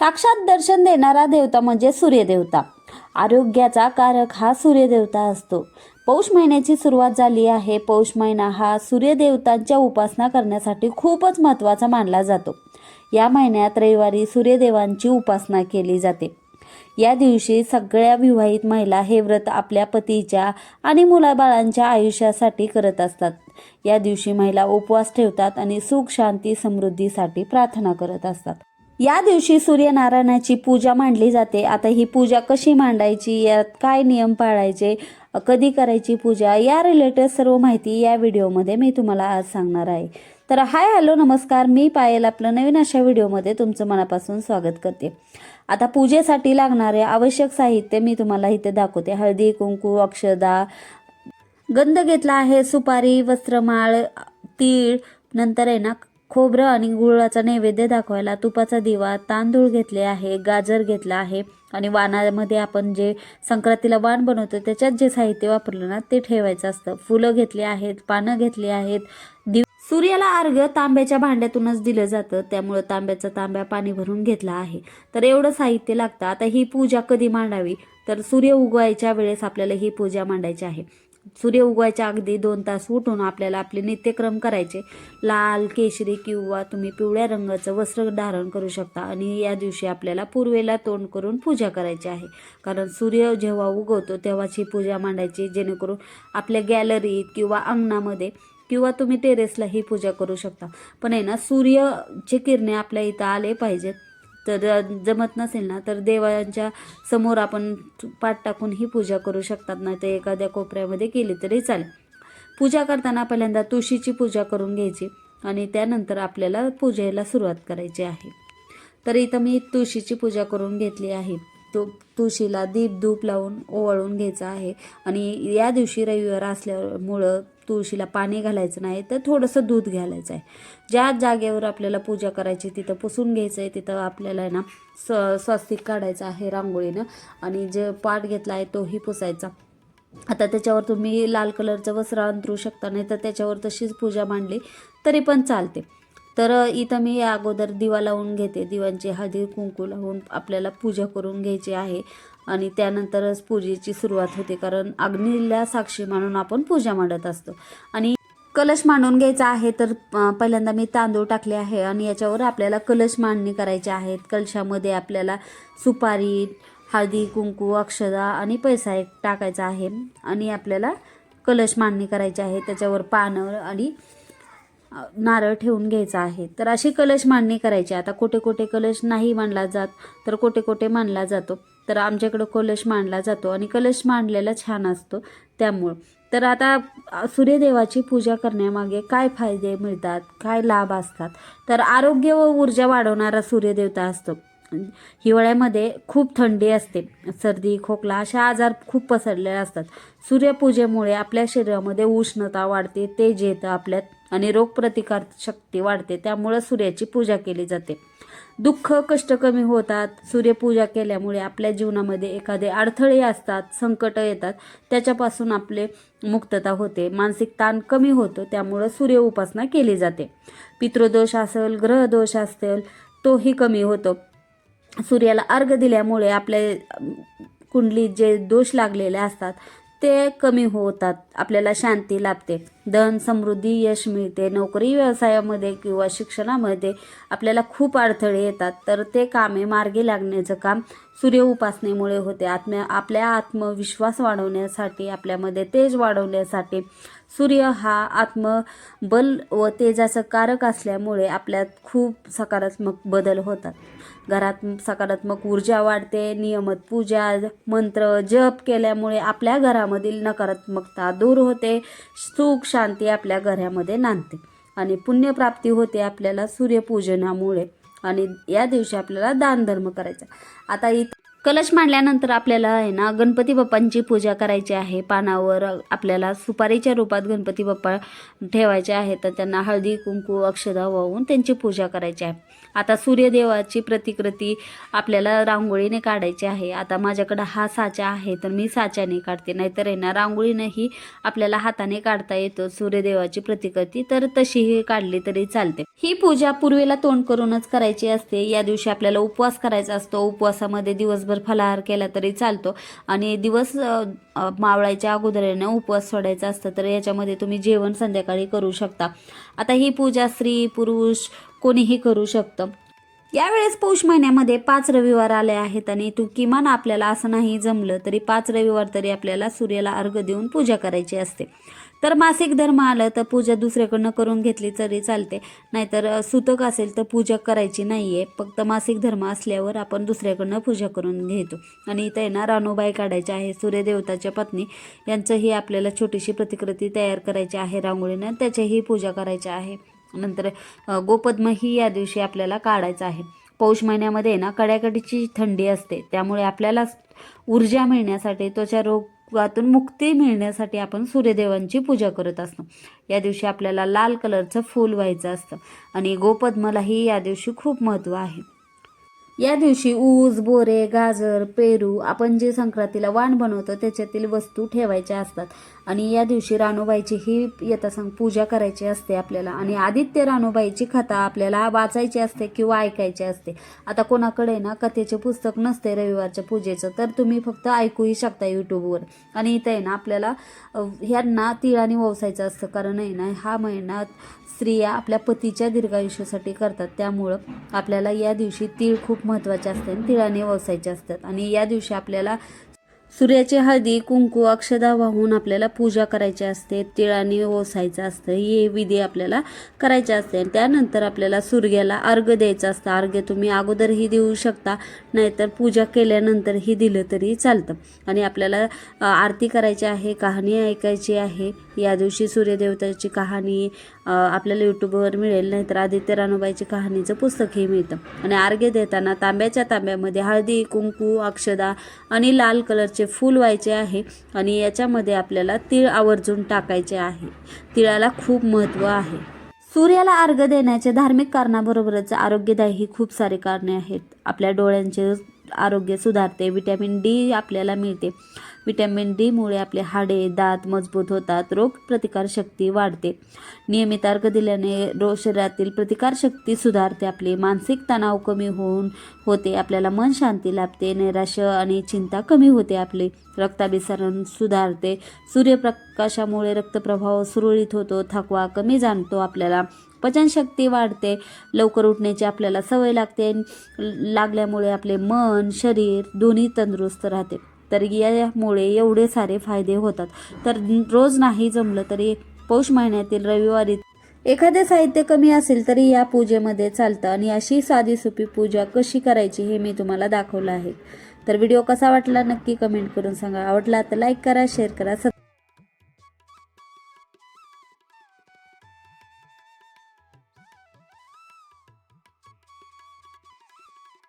साक्षात दर्शन देणारा देवता म्हणजे सूर्यदेवता. आरोग्याचा कारक हा सूर्यदेवता असतो. पौष महिन्याची सुरुवात झाली आहे. पौष महिना हा सूर्यदेवतांच्या उपासना करण्यासाठी खूपच महत्त्वाचा मानला जातो. या महिन्यात रविवारी सूर्यदेवांची उपासना केली जाते. या दिवशी सगळ्या विवाहित महिला हे व्रत आपल्या पतीच्या आणि मुलाबाळांच्या आयुष्यासाठी करत असतात. या दिवशी महिला उपवास ठेवतात आणि सुख, शांती, समृद्धीसाठी प्रार्थना करत असतात. या दिवशी सूर्यनारायणाची पूजा मांडली जाते. आता ही पूजा कशी मांडायची, यात काय नियम पाळायचे, कधी करायची पूजा, या रिलेटेड सर्व माहिती या व्हिडिओमध्ये मी तुम्हाला आज सांगणार आहे. तर हाय, हॅलो, नमस्कार, मी पायल आपलं नवीन अशा व्हिडिओमध्ये तुमचं मनापासून स्वागत करते. आता पूजेसाठी लागणारे आवश्यक साहित्य मी तुम्हाला इथे दाखवते. हळदी, कुंकू, अक्षदा, गंध घेतला आहे, सुपारी, वस्त्रमाळ, तीळ, नंतर आहे ना खोबरं आणि गुळाचा नैवेद्य दाखवायला तुपाचा दिवा, तांदूळ घेतले आहे, गाजर घेतला आहे आणि वाणामध्ये आपण जे संक्रांतीला वाण बनवतो त्याच्यात जे साहित्य वापरलं ना ते ठेवायचं असतं. फुलं घेतली आहेत, पानं घेतली आहेत. सूर्याला अर्घ्य तांब्याच्या भांड्यातूनच दिलं जातं, त्यामुळे तांब्या पाणी भरून घेतला आहे. तर एवढं साहित्य लागतं. आता ही पूजा कधी मांडावी, तर सूर्य उगवायच्या वेळेस आपल्याला ही पूजा मांडायची आहे. सूर्य उगवायच्या अगदी 2 तास उठून आपल्याला आपले नित्यक्रम करायचे. लाल, केशरी किंवा तुम्ही पिवळ्या रंगाचं वस्त्र धारण करू शकता आणि या दिवशी आपल्याला पूर्वेला तोंड करून पूजा करायची आहे. कारण सूर्य जेव्हा उगवतो तेव्हाच ही पूजा मांडायची, जेणेकरून आपल्या गॅलरीत किंवा अंगणामध्ये किंवा तुम्ही टेरेसला ही पूजा करू शकता. पण आहे ना, सूर्याचे किरणे आपल्या इथं आले पाहिजेत. तर जमत नसेल ना तर देवांच्या समोर आपण पाठ टाकून ही पूजा करू शकतात, नाही तर एखाद्या कोपऱ्यामध्ये केली तरी चालेल. पूजा करताना पहिल्यांदा तुळशीची पूजा करून घ्यायची आणि त्यानंतर आपल्याला पूजेला सुरुवात करायची आहे. तर इथं मी तुळशीची पूजा करून घेतली आहे. तुळशीला दीप धूप लावून ओवाळून घ्यायचं आहे. आणि या दिवशी रविवार असल्यामुळं तुळशीला पाणी घालायचं नाही, तर थोडंसं दूध घालायचं आहे. ज्या जागेवर आपल्याला पूजा करायची तिथं पुसून घ्यायचं आहे. तिथं आपल्याला ना स्वस्तिक काढायचं आहे रांगोळीनं आणि जे पाट घेतला आहे तोही पुसायचा. आता त्याच्यावर तुम्ही लाल कलरचं वस्त्र अंथरू शकता, नाही तर त्याच्यावर तशीच पूजा मांडली तरी पण चालते. तर इथं मी या अगोदर दिवा लावून घेते. दिव्यांची हळदी कुंकू लावून आपल्याला पूजा करून घ्यायची आहे आणि त्यानंतरच पूजेची सुरुवात होते. कारण अग्नीला साक्षी मानून आपण पूजा मांडत असतो. आणि कलश मांडून घ्यायचा आहे. तर पहिल्यांदा मी तांदूळ टाकले आहे आणि याच्यावर आपल्याला कलश मांडणी करायचे आहेत. कलशामध्ये आपल्याला सुपारी, हळदी कुंकू, अक्षदा आणि पैसा एक टाकायचा आहे आणि आपल्याला कलश मांडणी करायची आहे. त्याच्यावर पानं आणि नारळ ठेवून घ्यायचा आहे. तर अशी कलश मांडणी करायची. आता कुठे कुठे कलश नाही मांडला जात, तर कुठे कुठे मांडला जातो. तर आमच्याकडं कलश मांडला जातो आणि कलश मांडलेला छान असतो त्यामुळं. तर आता सूर्यदेवाची पूजा करण्यामागे काय फायदे मिळतात, काय लाभ असतात, तर आरोग्य व ऊर्जा वाढवणारा सूर्यदेवता असतो. हिवाळ्यामध्ये खूप थंडी असते, सर्दी, खोकला अशा आजार खूप पसरलेले असतात. सूर्यपूजेमुळे आपल्या शरीरामध्ये उष्णता वाढते, तेज येतं आपल्यात आणि रोगप्रतिकार शक्ती वाढते. त्यामुळं सूर्याची पूजा केली जाते. दुःख, कष्ट कमी होतात. सूर्यपूजा केल्यामुळे आपल्या जीवनामध्ये एखादे अडथळे असतात, संकट येतात, त्याच्यापासून आपले मुक्तता होते. मानसिक ताण कमी होतो. त्यामुळं सूर्य उपासना केली जाते. पितृदोष असेल, ग्रहदोष असेल, तोही कमी होतो. सूर्याला अर्घ्य दिल्यामुळे आपल्या कुंडलीत जे दोष लागलेले असतात ते कमी होतात. आपल्याला शांती लाभते, धन, समृद्धी, यश मिळते. नोकरी व्यवसायामध्ये किंवा शिक्षणामध्ये आपल्याला खूप अडथळे येतात, तर ते कामे मार्गी लागण्याचं काम सूर्य उपासनेमुळे होते. आपल्या आत्मविश्वास वाढवण्यासाठी, आपल्यामध्ये तेज वाढवण्यासाठी सूर्य हा आत्मबल व तेजाचं कारक असल्यामुळे आपल्यात खूप सकारात्मक बदल होतात. घरात सकारात्मक ऊर्जा वाढते. नियमित पूजा, मंत्र, जप केल्यामुळे आपल्या घरामधील नकारात्मकता दूर होते. सुख, शांती आपल्या घरामध्ये नांदते आणि पुण्यप्राप्ती होते आपल्याला सूर्यपूजनामुळे. आणि या दिवशी आपल्याला दानधर्म करायचा. आता कलश मांडल्यानंतर आपल्याला आहे ना गणपती बाप्पांची पूजा करायची आहे. पानावर आपल्याला सुपारीच्या रूपात गणपती बाप्पा ठेवायचे आहेत. तर त्यांना हळदी कुंकू अक्षदा वाहून त्यांची पूजा करायची आहे. आता सूर्यदेवाची प्रतिकृती आपल्याला रांगोळीने काढायची आहे. आता माझ्याकडे हा साचा आहे तर मी साच्याने काढते, नाहीतर आहे ना रांगोळीनेही आपल्याला हाताने काढता येतो सूर्यदेवाची प्रतिकृती, तर तशीही काढली तरी चालते. ही पूजा पूर्वेला तोंड करूनच करायची असते. या दिवशी आपल्याला उपवास करायचा असतो. उपवासामध्ये दिवसभर फलाहार केला तरी चालतो आणि दिवस मावळायच्या अगोदर उपवास सोडायचा असतं, तर याच्यामध्ये तुम्ही जेवण संध्याकाळी करू शकता. आता ही पूजा स्त्री पुरुष कोणीही करू शकतं. यावेळेस पौष महिन्यामध्ये 5 रविवार आले आहेत आणि किमान आपल्याला असं नाही जमलं तरी 5 रविवार तरी आपल्याला सूर्याला अर्घ्य देऊन पूजा करायची असते. तर मासिक धर्म आलं तर पूजा दुसऱ्याकडनं करून घेतली तरी चालते, नाहीतर सुतक असेल तर पूजा करायची नाही आहे. फक्त मासिक धर्म असल्यावर आपण दुसऱ्याकडनं पूजा करून घेतो. आणि इथं ना रानूबाई काढायच्या आहे, सूर्यदेवताच्या पत्नी यांचंही आपल्याला छोटीशी प्रतिकृती तयार करायची आहे रांगोळीनं, त्याच्याही पूजा करायची आहे. नंतर गोपद्मही या दिवशी आपल्याला काढायचं आहे. पौष महिन्यामध्ये ना कड्याकडीची थंडी असते, त्यामुळे आपल्याला ऊर्जा मिळण्यासाठी, त्वचा रोगातून मुक्ती मिळण्यासाठी आपण सूर्यदेवांची पूजा करत असतो. या दिवशी आपल्याला लाल कलरचं फूल व्हायचं असतं आणि गोपद्मलाही या दिवशी खूप महत्त्व आहे. या दिवशी ऊस, बोरे, गाजर, पेरू आपण जे संक्रांतीला वाण बनवतो त्याच्यातील वस्तू ठेवायच्या असतात. आणि या दिवशी रानूबाईची ही यथासांग पूजा करायची असते आपल्याला. आणि आदित्य रानूबाईची कथा आपल्याला वाचायची असते किंवा ऐकायची असते. आता कोणाकडे ना कथेचे पुस्तक नसते रविवारच्या पूजेचं, तर तुम्ही फक्त ऐकूही शकता यूट्यूबवर. आणि इथं आहे ना आपल्याला ह्यांना तिळाने वसायचं असतं, कारण आहे ना हा महिना स्त्रिया आपल्या पतीच्या दीर्घायुष्यासाठी करतात, त्यामुळं आपल्याला या दिवशी तीळ खूप महत्त्वाचे असते आणि तिळाने वसायचे असतात. आणि या दिवशी आपल्याला सूर्याची हळदी कुंकू अक्षदा वाहून आपल्याला पूजा करायची असते, तिळाने ओसायचं असतं, हे विधी आपल्याला करायचे असते. आणि त्यानंतर आपल्याला सूर्याला अर्घ्य द्यायचं असतं. अर्घ्य तुम्ही अगोदरही देऊ शकता, नाहीतर पूजा केल्यानंतरही दिलं तरी चालतं. आणि आपल्याला आरती करायची आहे, कहाणी ऐकायची आहे. या दिवशी सूर्यदेवताची कहाणी आपल्याला यूट्यूबवर मिळेल, नाहीतर आदित्य रानूबाईची कहाणीचं पुस्तकही मिळतं. आणि अर्घ्य देताना तांब्याच्या तांब्यामध्ये हळदी कुंकू अक्षदा आणि लाल कलरचे फूल व्हायचे आहे. आणि याच्यामध्ये आपल्याला तीळ आवर्जून टाकायचे आहे. तिळाला खूप महत्त्व आहे. सूर्याला अर्घ्य देण्याचे धार्मिक कारणाबरोबरच आरोग्यदायी खूप सारे कारणे आहेत. आपल्या डोळ्यांचे आरोग्य सुधारते, विटॅमिन डी आपल्याला मिळते. विटॅमिन डीमुळे आपले हाडे दात मजबूत होतात, रोगप्रतिकारशक्ती वाढते. नियमित अर्घ्य दिल्याने शरीरातील प्रतिकारशक्ती सुधारते, आपली मानसिक तणाव कमी होते, आपल्याला मन शांती लाभते, नैराश्य आणि चिंता कमी होते, आपले रक्ताभिसरण सुधारते. सूर्यप्रकाशामुळे रक्तप्रवाह सुरळीत होतो, थकवा कमी जाणतो, आपल्याला पचनशक्ती वाढते, लवकर उठण्याची आपल्याला सवय लागल्यामुळे आपले मन शरीर दोन्ही तंदुरुस्त राहते. तर यामुळे एवढे सारे फायदे होतात. तर रोज नाही जमलं तरी पौष महिन्यातील रविवारी एखादे साहित्य कमी असेल तरी या पूजेमध्ये चालतं. आणि अशी साधी सोपी पूजा कशी करायची हे मी तुम्हाला दाखवलं आहे. तर व्हिडिओ कसा वाटला नक्की कमेंट करून सांगा. आवडला तर लाईक करा, शेअर करा.